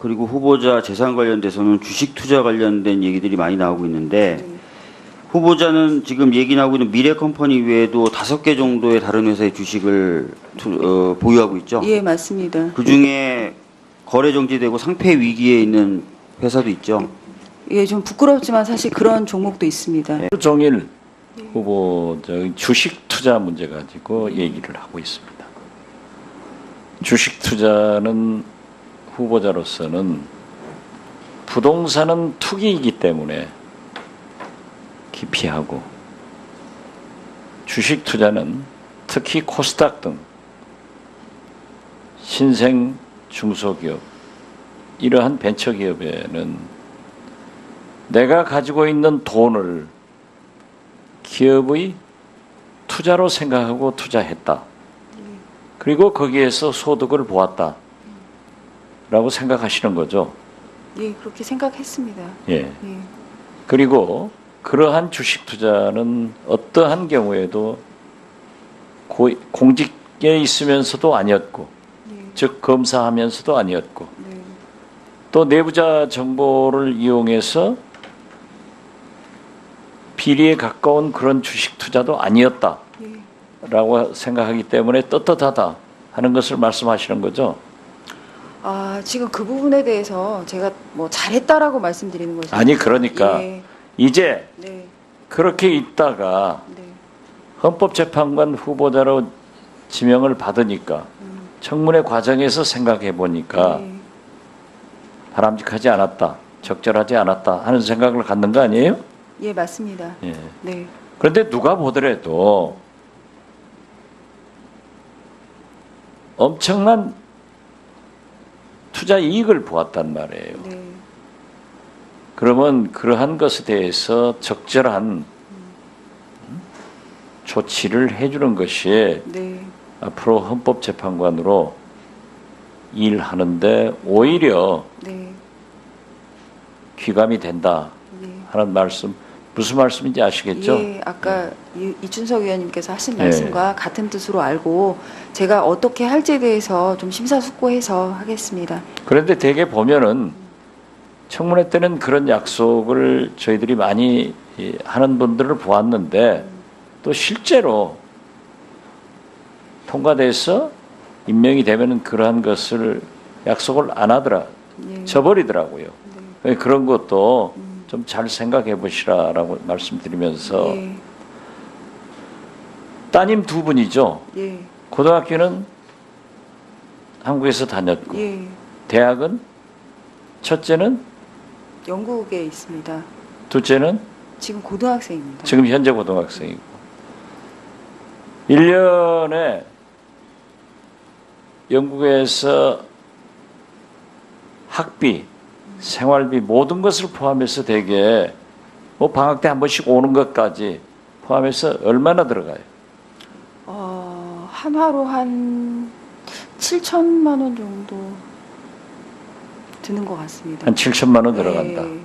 그리고 후보자 재산 관련돼서는 주식 투자 관련된 얘기들이 많이 나오고 있는데 후보자는 지금 얘기 나오고 있는 미래컴퍼니 외에도 5개 정도의 다른 회사의 주식을 보유하고 있죠? 예, 맞습니다. 그 중에 거래 정지되고 상폐 위기에 있는 회사도 있죠? 예, 좀 부끄럽지만 사실 그런 종목도 있습니다. 네. 하루 종일 후보자 주식 투자 문제 가지고 얘기를 하고 있습니다. 주식 투자는 후보자로서는 부동산은 투기이기 때문에 기피하고, 주식 투자는 특히 코스닥 등 신생 중소기업, 이러한 벤처기업에는 내가 가지고 있는 돈을 기업의 투자로 생각하고 투자했다. 그리고 거기에서 소득을 보았다. 라고 생각하시는 거죠. 예, 그렇게 생각했습니다. 예. 예. 그리고 그러한 주식 투자는 어떠한 경우에도 공직에 있으면서도 아니었고, 예. 즉 검사하면서도 아니었고, 네. 또 내부자 정보를 이용해서 비리에 가까운 그런 주식 투자도 아니었다라고 예. 생각하기 때문에 떳떳하다 하는 것을 말씀하시는 거죠. 아, 지금 그 부분에 대해서 제가 뭐 잘했다라고 말씀드리는 것이 아니, 그러니까 예. 이제 네. 그렇게 있다가 네. 헌법재판관 후보자로 지명을 받으니까 청문회 과정에서 생각해 보니까 네. 바람직하지 않았다, 적절하지 않았다 하는 생각을 갖는 거 아니에요? 예, 맞습니다. 예. 네. 그런데 누가 보더라도 엄청난 투자 이익을 보았단 말이에요. 네. 그러면 그러한 것에 대해서 적절한 조치를 해주는 것이 네. 앞으로 헌법재판관으로 일하는데 오히려 네. 귀감이 된다 네. 하는 말씀, 무슨 말씀인지 아시겠죠? 예, 아까 이준석 의원님께서 하신 예. 말씀과 같은 뜻으로 알고 제가 어떻게 할지에 대해서 좀 심사숙고해서 하겠습니다. 그런데 대개 보면은 청문회 때는 그런 약속을 저희들이 많이 하는 분들을 보았는데 또 실제로 통과돼서 임명이 되면은 그러한 것을 약속을 안 하더라, 예. 저버리더라고요. 그런 것도 좀 잘 생각해 보시라라고 말씀드리면서, 예. 따님 두 분이죠. 예. 고등학교는 한국에서 다녔고, 예. 대학은 첫째는, 영국에 있습니다. 둘째는 지금 고등학생입니다. 지금 현재 고등학생이고, 1년에 영국에서 학비, 생활비 모든 것을 포함해서 대개 뭐 방학 때 한 번씩 오는 것까지 포함해서 얼마나 들어가요? 한화로 한 7천만 원 정도 드는 것 같습니다. 한 7천만 원 들어간다. 예.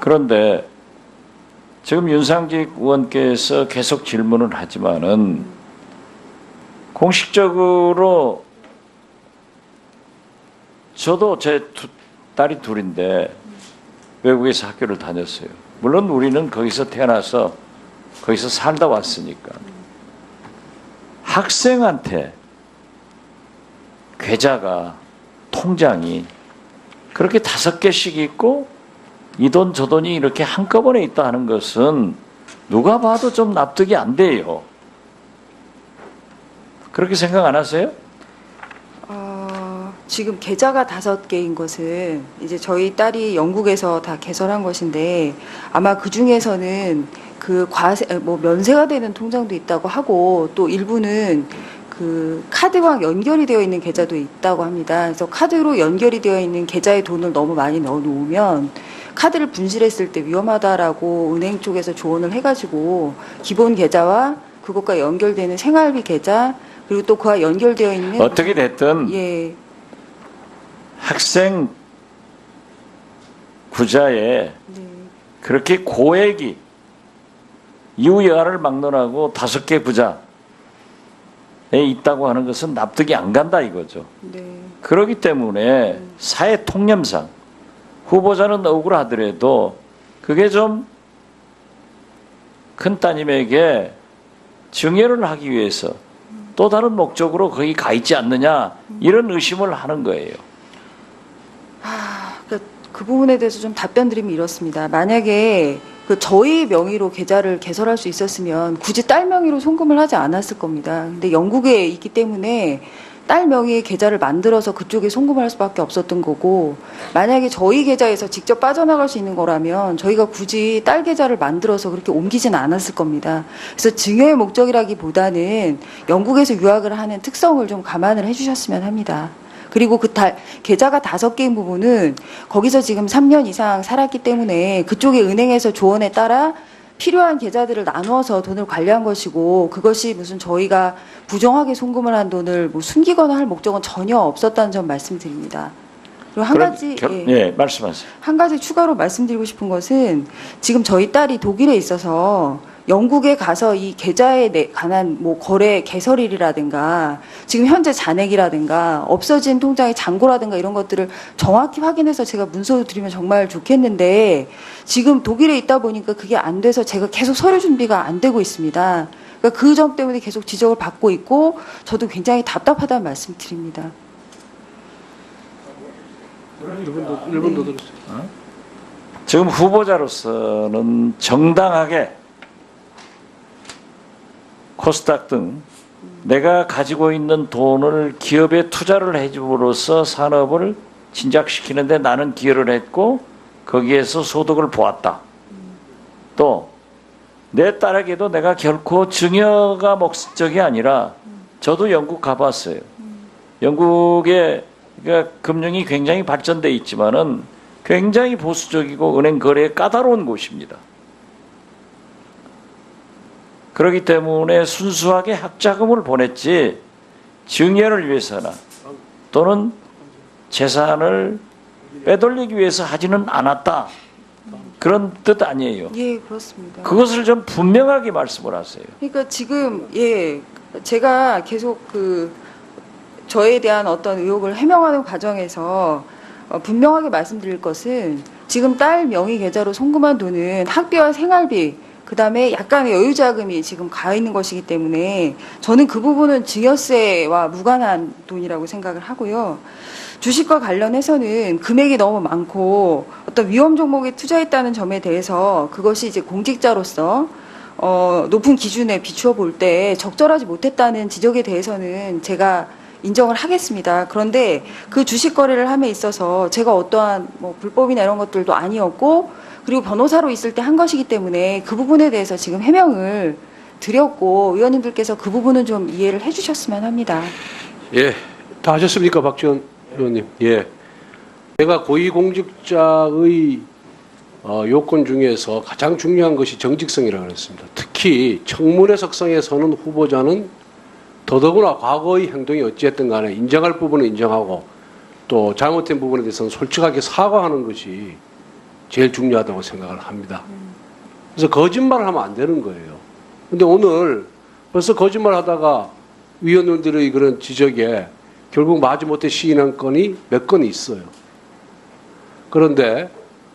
그런데 지금 윤상직 의원께서 계속 질문을 하지만은 공식적으로 저도 제 딸이 둘인데 외국에서 학교를 다녔어요. 물론 우리는 거기서 태어나서 거기서 살다 왔으니까. 학생한테 계좌가, 통장이 그렇게 5개씩 있고 이 돈 저 돈이 이렇게 한꺼번에 있다 하는 것은 누가 봐도 좀 납득이 안 돼요. 그렇게 생각 안 하세요? 지금 계좌가 5개인 것은 이제 저희 딸이 영국에서 다 개설한 것인데 아마 그 중에서는 그 면세가 되는 통장도 있다고 하고 또 일부는 그 카드와 연결이 되어 있는 계좌도 있다고 합니다. 그래서 카드로 연결이 되어 있는 계좌에 돈을 너무 많이 넣어 놓으면 카드를 분실했을 때 위험하다라고 은행 쪽에서 조언을 해가지고 기본 계좌와 그것과 연결되는 생활비 계좌 그리고 또 그와 연결되어 있는 어떻게 됐든 예. 학생 구자에 네. 그렇게 고액이 이후 여하를 막론하고 5개 부자 있다고 하는 것은 납득이 안 간다 이거죠. 네. 그렇기 때문에 사회 통념상 후보자는 억울하더라도 그게 좀 큰 따님에게 증여를 하기 위해서 또 다른 목적으로 거기 가 있지 않느냐 이런 의심을 하는 거예요. 그 부분에 대해서 좀 답변드리면 이렇습니다. 만약에 그 저희 명의로 계좌를 개설할 수 있었으면 굳이 딸 명의로 송금을 하지 않았을 겁니다. 근데 영국에 있기 때문에 딸 명의의 계좌를 만들어서 그쪽에 송금을 할 수밖에 없었던 거고, 만약에 저희 계좌에서 직접 빠져나갈 수 있는 거라면 저희가 굳이 딸 계좌를 만들어서 그렇게 옮기지는 않았을 겁니다. 그래서 증여의 목적이라기보다는 영국에서 유학을 하는 특성을 좀 감안을 해주셨으면 합니다. 그리고 계좌가 5개인 부분은 거기서 지금 3년 이상 살았기 때문에 그쪽의 은행에서 조언에 따라 필요한 계좌들을 나누어서 돈을 관리한 것이고, 그것이 무슨 저희가 부정하게 송금을 한 돈을 뭐 숨기거나 할 목적은 전혀 없었다는 점 말씀드립니다. 그리고 한 가지, 예, 말씀하세요. 한 가지 추가로 말씀드리고 싶은 것은, 지금 저희 딸이 독일에 있어서 영국에 가서 이 계좌에 관한 뭐 거래 개설일이라든가 지금 현재 잔액이라든가 없어진 통장의 잔고라든가 이런 것들을 정확히 확인해서 제가 문서 드리면 정말 좋겠는데, 지금 독일에 있다 보니까 그게 안 돼서 제가 계속 서류 준비가 안 되고 있습니다. 그러니까 그 점 때문에 계속 지적을 받고 있고 저도 굉장히 답답하다는 말씀 드립니다. 1분 더 들었어요. 지금 후보자로서는 정당하게 코스닥 등 내가 가지고 있는 돈을 기업에 투자를 해줌으로써 산업을 진작시키는데 나는 기여를 했고 거기에서 소득을 보았다. 또 내 딸에게도 내가 결코 증여가 목적이 아니라, 저도 영국 가봤어요. 영국의 그러니까 금융이 굉장히 발전돼 있지만은 굉장히 보수적이고 은행 거래에 까다로운 곳입니다. 그렇기 때문에 순수하게 학자금을 보냈지 증여를 위해서나 또는 재산을 빼돌리기 위해서 하지는 않았다. 그런 뜻 아니에요. 예, 그렇습니다. 그것을 좀 분명하게 말씀을 하세요. 그러니까 지금 제가 계속 저에 대한 어떤 의혹을 해명하는 과정에서 분명하게 말씀드릴 것은, 지금 딸 명의 계좌로 송금한 돈은 학비와 생활비, 그다음에 약간의 여유자금이 지금 가 있는 것이기 때문에 저는 그 부분은 증여세와 무관한 돈이라고 생각을 하고요. 주식과 관련해서는 금액이 너무 많고 어떤 위험 종목에 투자했다는 점에 대해서 그것이 이제 공직자로서 높은 기준에 비추어 볼 때 적절하지 못했다는 지적에 대해서는 제가 인정을 하겠습니다. 그런데 그 주식 거래를 함에 있어서 제가 어떠한 뭐 불법이나 이런 것들도 아니었고, 그리고 변호사로 있을 때 한 것이기 때문에 그 부분에 대해서 지금 해명을 드렸고, 의원님들께서 그 부분은 좀 이해를 해주셨으면 합니다. 예, 다 하셨습니까, 박지원 의원님? 예, 제가 고위공직자의 요건 중에서 가장 중요한 것이 정직성이라고 했습니다. 특히 청문회 석상에 서는 후보자는 더더구나 과거의 행동이 어찌했든 간에 인정할 부분은 인정하고 또 잘못된 부분에 대해서는 솔직하게 사과하는 것이 제일 중요하다고 생각을 합니다. 그래서 거짓말을 하면 안 되는 거예요. 근데 오늘 벌써 거짓말 하다가 위원님들의 그런 지적에 결국 마지못해 시인한 건이 몇 건이 있어요. 그런데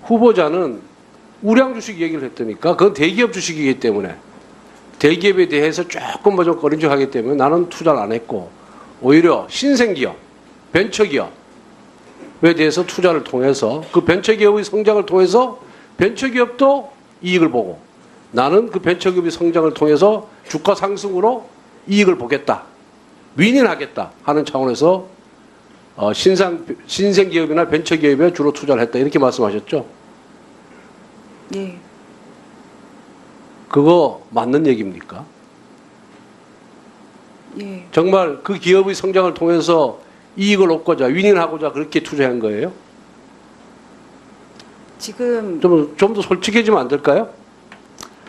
후보자는 우량 주식 얘기를 했다니까 그건 대기업 주식이기 때문에 대기업에 대해서 조금 좀 꺼림직하기 때문에 나는 투자를 안 했고, 오히려 신생기업, 벤처기업에 대해서 투자를 통해서 그 벤처기업의 성장을 통해서 벤처기업도 이익을 보고, 나는 그 벤처기업의 성장을 통해서 주가 상승으로 이익을 보겠다, 윈윈하겠다 하는 차원에서 신생기업이나 벤처기업에 주로 투자를 했다, 이렇게 말씀하셨죠? 예. 그거 맞는 얘기입니까? 예. 정말 그 기업의 성장을 통해서 이익을 얻고자, 윈윈하고자 그렇게 투자한 거예요? 지금 좀 더 솔직해지면 안 될까요?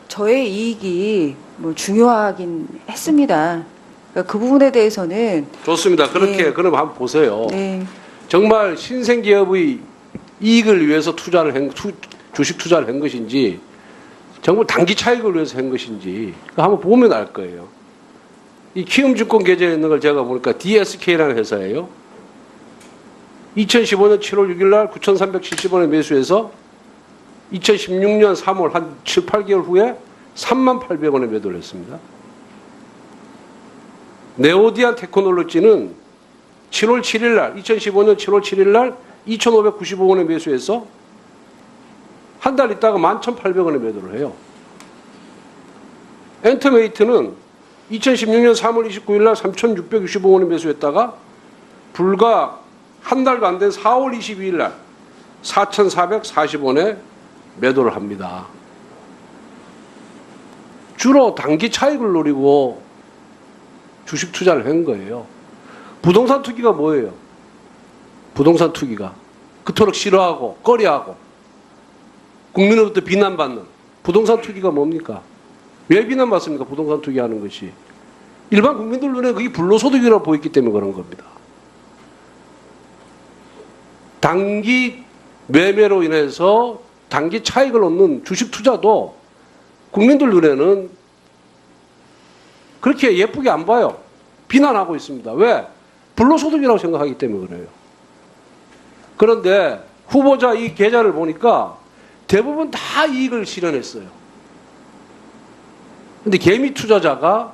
저의 이익이 뭐 중요하긴 했습니다. 그러니까 그 부분에 대해서는 좋습니다. 그렇게 네. 그럼 한번 보세요. 네. 정말 신생기업의 이익을 위해서 주식 투자를 한 것인지, 정말 단기 차익을 위해서 한 것인지 한번 보면 알 거예요. 이 키움증권 계좌에 있는 걸 제가 보니까 DSK라는 회사예요. 2015년 7월 6일 날 9,370원에 매수해서 2016년 3월 한 7, 8개월 후에 38,800원에 매도를 했습니다. 네오디안 테크놀로지는 7월 7일 날 2015년 7월 7일 날 2,595원에 매수해서 한 달 있다가 11,800원에 매도를 해요. 엔터메이트는 2016년 3월 29일 날 3,665원에 매수했다가 불과 한 달도 안 된 4월 22일 날 4,440원에 매도를 합니다. 주로 단기 차익을 노리고 주식 투자를 한 거예요. 부동산 투기가 뭐예요? 부동산 투기가 그토록 싫어하고 꺼려하고 국민으로부터 비난받는 부동산 투기가 뭡니까? 왜 비난받습니까? 부동산 투기하는 것이 일반 국민들 눈에 그게 불로소득이라고 보였기 때문에 그런 겁니다. 단기 매매로 인해서 단기 차익을 얻는 주식 투자도 국민들 눈에는 그렇게 예쁘게 안 봐요. 비난하고 있습니다. 왜? 불로소득이라고 생각하기 때문에 그래요. 그런데 후보자 이 계좌를 보니까 대부분 다 이익을 실현했어요. 근데 개미 투자자가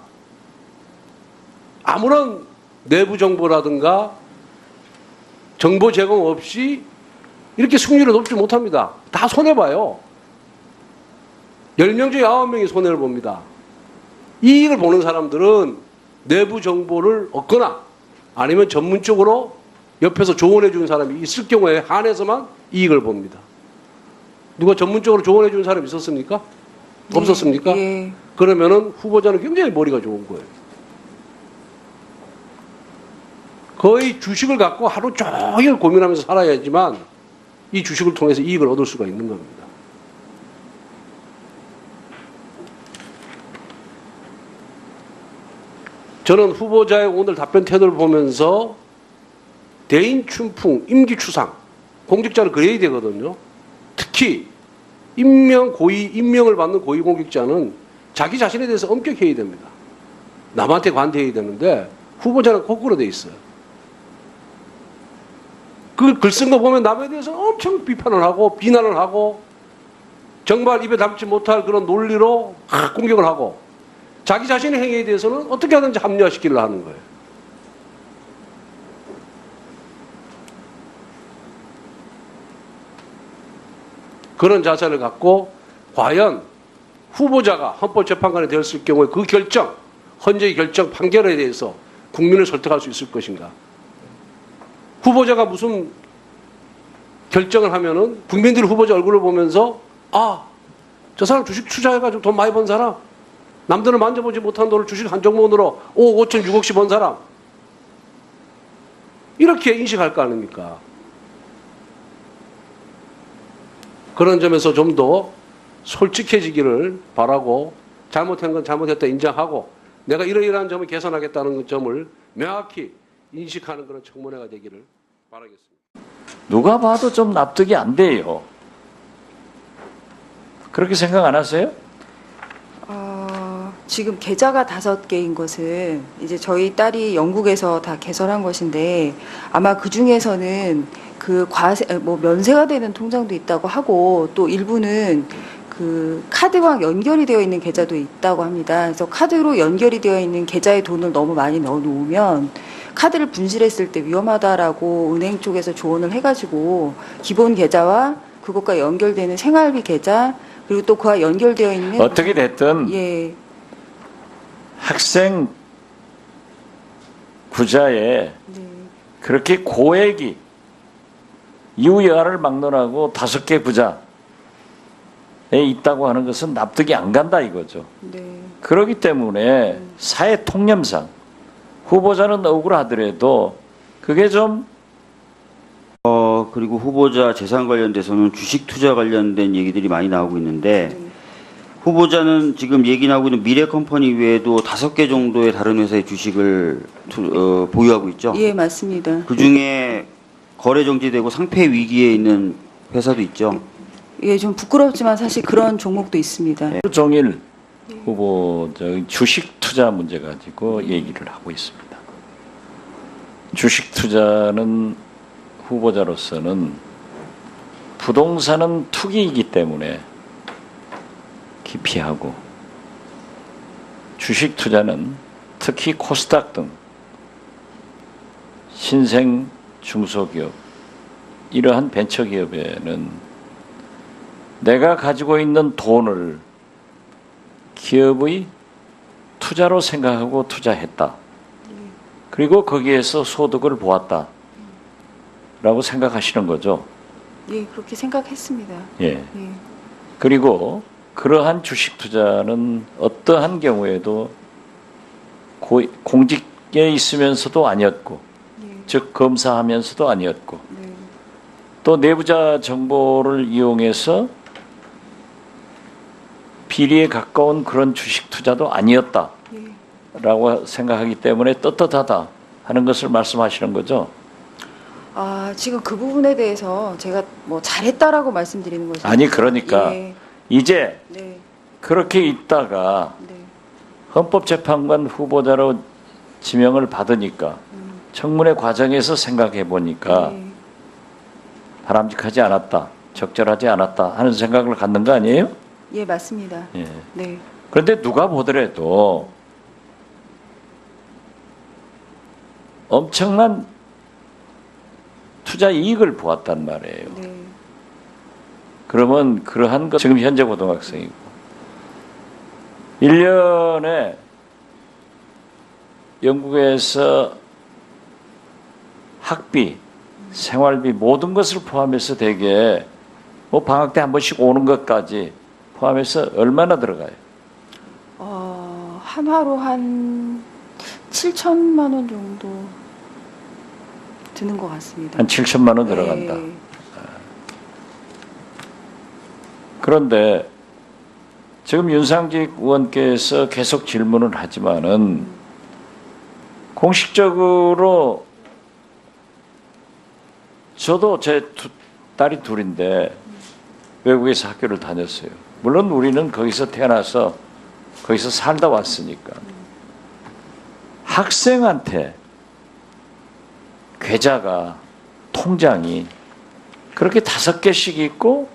아무런 내부 정보라든가 정보 제공 없이 이렇게 승률이 높지 못합니다. 다 손해봐요. 10명 중에 9명이 손해를 봅니다. 이익을 보는 사람들은 내부 정보를 얻거나 아니면 전문적으로 옆에서 조언해 주는 사람이 있을 경우에 한해서만 이익을 봅니다. 누가 전문적으로 조언해 주는 사람이 있었습니까? 네, 없었습니까? 예. 그러면은 후보자는 굉장히 머리가 좋은 거예요. 거의 주식을 갖고 하루 종일 고민하면서 살아야지만 이 주식을 통해서 이익을 얻을 수가 있는 겁니다. 저는 후보자의 오늘 답변 태도를 보면서 대인 춘풍, 임기 추상, 공직자를 그래야 되거든요. 특히 임명을 받는 고위공직자는 자기 자신에 대해서 엄격해야 됩니다. 남한테 관대해야 되는데 후보자는 거꾸로 돼 있어요. 그 글 쓴 거 보면 남에 대해서 엄청 비판을 하고 비난을 하고 정말 입에 담지 못할 그런 논리로 공격을 하고 자기 자신의 행위에 대해서는 어떻게 하든지 합리화시키려 하는 거예요. 그런 자세를 갖고 과연 후보자가 헌법재판관이 되었을 경우에 그 결정, 헌재의 결정 판결에 대해서 국민을 설득할 수 있을 것인가. 후보자가 무슨 결정을 하면은 국민들이 후보자 얼굴을 보면서 아, 저 사람 주식 투자해가지고 돈 많이 번 사람, 남들은 만져보지 못한 돈을 주식 한 종목으로 5억 5천 6억씩 번 사람, 이렇게 인식할 거 아닙니까? 그런 점에서 좀 더 솔직해지기를 바라고 잘못한 건 잘못했다 인정하고 내가 이러이러한 점을 개선하겠다는 점을 명확히 인식하는 그런 청문회가 되기를 바라겠습니다. 누가 봐도 좀 납득이 안 돼요. 그렇게 생각 안 하세요? 지금 계좌가 5개인 것은 이제 저희 딸이 영국에서 다 개설한 것인데 아마 그 중에서는 그 면세가 되는 통장도 있다고 하고 또 일부는 그 카드와 연결이 되어 있는 계좌도 있다고 합니다. 그래서 카드로 연결이 되어 있는 계좌에 돈을 너무 많이 넣어 놓으면 카드를 분실했을 때 위험하다라고 은행 쪽에서 조언을 해가지고 기본 계좌와 그것과 연결되는 생활비 계좌 그리고 또 그와 연결되어 있는 어떻게 됐든 예. 학생 구자에 네. 그렇게 고액이 이후 여하를 막론하고 5개 구자에 있다고 하는 것은 납득이 안 간다 이거죠. 네. 그렇기 때문에 사회 통념상 후보자는 억울하더라도 그게 좀 그리고 후보자 재산 관련돼서는 주식 투자 관련된 얘기들이 많이 나오고 있는데 후보자는 지금 얘기 나오고 있는 미래컴퍼니 외에도 5개 정도의 다른 회사의 주식을 보유하고 있죠. 예, 맞습니다. 그 중에 거래 정지되고 상폐 위기에 있는 회사도 있죠. 예, 좀 부끄럽지만 사실 그런 종목도 있습니다. 하루 종일 후보자의 주식 투자 문제 가지고 얘기를 하고 있습니다. 주식 투자는 후보자로서는 부동산은 투기이기 때문에 기피하고, 주식 투자는 특히 코스닥 등 신생 중소기업, 이러한 벤처기업에는 내가 가지고 있는 돈을 기업의 투자로 생각하고 투자했다. 그리고 거기에서 소득을 보았다. 라고 생각하시는 거죠. 예, 그렇게 생각했습니다. 예. 예. 그리고 그러한 주식 투자는 어떠한 경우에도 공직에 있으면서도 아니었고, 예. 즉 검사하면서도 아니었고, 네. 또 내부자 정보를 이용해서 비리에 가까운 그런 주식 투자도 아니었다라고 예. 생각하기 때문에 떳떳하다 하는 것을 말씀하시는 거죠. 아, 지금 그 부분에 대해서 제가 뭐 잘했다라고 말씀드리는 것이 아니, 그러니까 예. 이제 네. 그렇게 있다가 네. 헌법재판관 후보자로 지명을 받으니까 청문회 과정에서 생각해 보니까 네. 바람직하지 않았다, 적절하지 않았다 하는 생각을 갖는 거 아니에요? 예, 맞습니다. 예. 네. 그런데 누가 보더라도 엄청난 투자 이익을 보았단 말이에요. 네. 그러면 그러한 것, 지금 현재 고등학생이고 1년에 영국에서 학비, 생활비 모든 것을 포함해서 대개 뭐 방학 때 한 번씩 오는 것까지 포함해서 얼마나 들어가요? 한화로 한 7천만 원 정도 드는 것 같습니다. 한 7천만 원 들어간다. 네. 그런데 지금 윤상직 의원께서 계속 질문을 하지만은 공식적으로 저도 제 딸이 둘인데 외국에서 학교를 다녔어요. 물론 우리는 거기서 태어나서 거기서 살다 왔으니까. 학생한테 계좌가, 통장이 그렇게 5개씩 있고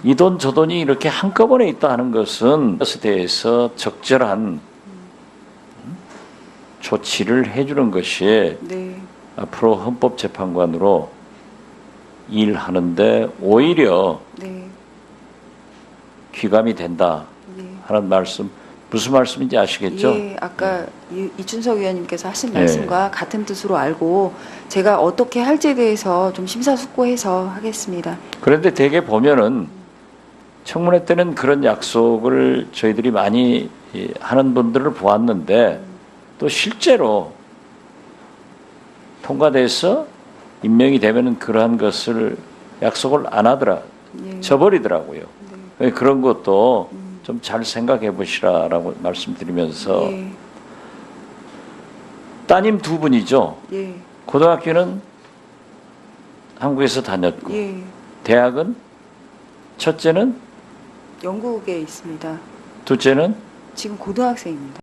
이 돈 저 돈이 이렇게 한꺼번에 있다 하는 것은 그것에 대해서 적절한 조치를 해주는 것이 네. 앞으로 헌법재판관으로 일하는데 오히려 네. 귀감이 된다 네. 하는 말씀, 무슨 말씀인지 아시겠죠? 예, 아까 이준석 의원님께서 하신 예. 말씀과 같은 뜻으로 알고 제가 어떻게 할지에 대해서 좀 심사숙고해서 하겠습니다. 그런데 대개 보면은 청문회 때는 그런 약속을 저희들이 많이 하는 분들을 보았는데 또 실제로 통과돼서 임명이 되면은 그러한 것을 약속을 안 하더라, 예. 저버리더라고요. 그런 것도 좀 잘 생각해 보시라라고 말씀드리면서 예. 따님 두 분이죠. 예. 고등학교는 한국에서 다녔고 예. 대학은 첫째는, 영국에 있습니다. 둘째는 지금 고등학생입니다.